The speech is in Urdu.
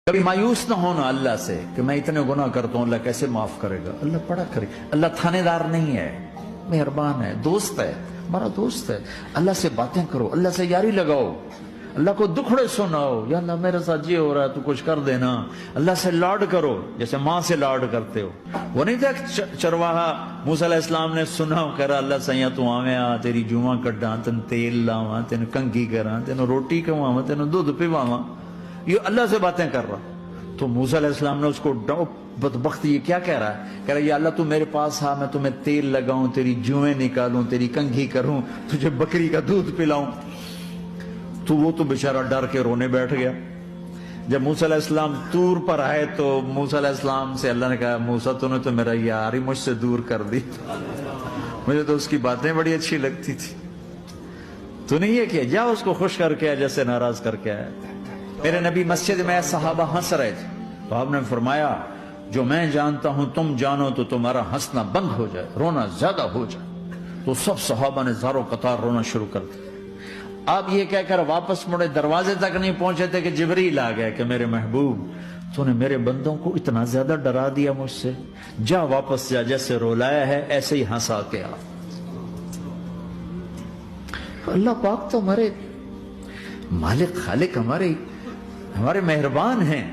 کبھی مایوس نہ ہونا اللہ سے کہ میں اتنے گناہ کرتا ہوں، اللہ کیسے معاف کرے گا؟ اللہ پڑا کرے. اللہ تھانے دار نہیں ہے، مہربان ہے، دوست ہے، ہمارا دوست ہے. اللہ سے باتیں کرو، اللہ سے یاری لگاؤ، اللہ کو دکھڑے سناؤ. یا اللہ میرے ساتھ یہ ہو رہا ہے، تو کچھ کر دینا. اللہ سے لاڈ کرو جیسے ماں سے لاڈ کرتے ہو. وہ نہیں تھا چرواہا موسیٰ علیہ السلام نے سنا کہہ رہا اللہ سیاں تو آویں تیری جواں کڈاں، تین تیل لاواں، تین کنگھی کراں، تین روٹی کھواواں، تین دودھ پیواواں. یہ اللہ سے باتیں کر رہا. تو موسیٰ علیہ السلام نے اس کو بدبخت یہ کیا کہہ رہا ہے؟ کہہ رہا یا اللہ تو میرے پاس آ، میں تمہیں تیل لگاؤں، تیری جوئیں نکالوں، تیری کنگھی کروں، تجھے بکری کا دودھ پلاؤں. تو وہ تو بیچارہ ڈر کے رونے بیٹھ گیا. جب موسیٰ علیہ السلام طور پر آئے تو موسیٰ علیہ السلام سے اللہ نے کہا موسیٰ تو نے تو میرا یار ہی مجھ سے دور کر دی، مجھے تو اس کی باتیں بڑی اچھی لگتی تھی. تو نے یہ کیا، جا اس کو خوش کر کے جیسے ناراض کر کے آیا. میرے نبی مسجد میں صحابہ ہنس رہے تھے تو آپ نے فرمایا جو میں جانتا ہوں تم جانو تو تمہارا ہنسنا بند ہو جائے، رونا زیادہ ہو جائے. تو سب صحابہ نے زاروں قطار رونا شروع کر دیا. آپ یہ کہہ کر واپس مڑے، دروازے تک نہیں پہنچے تھے کہ جبریل آ گئے کہ میرے محبوب تو نے میرے بندوں کو اتنا زیادہ ڈرا دیا مجھ سے، جا واپس جا، جیسے رولایا ہے ایسے ہی ہنسا کے آ. اللہ پاک تو ہمارے مالک خالق، ہمارے مہربان ہیں.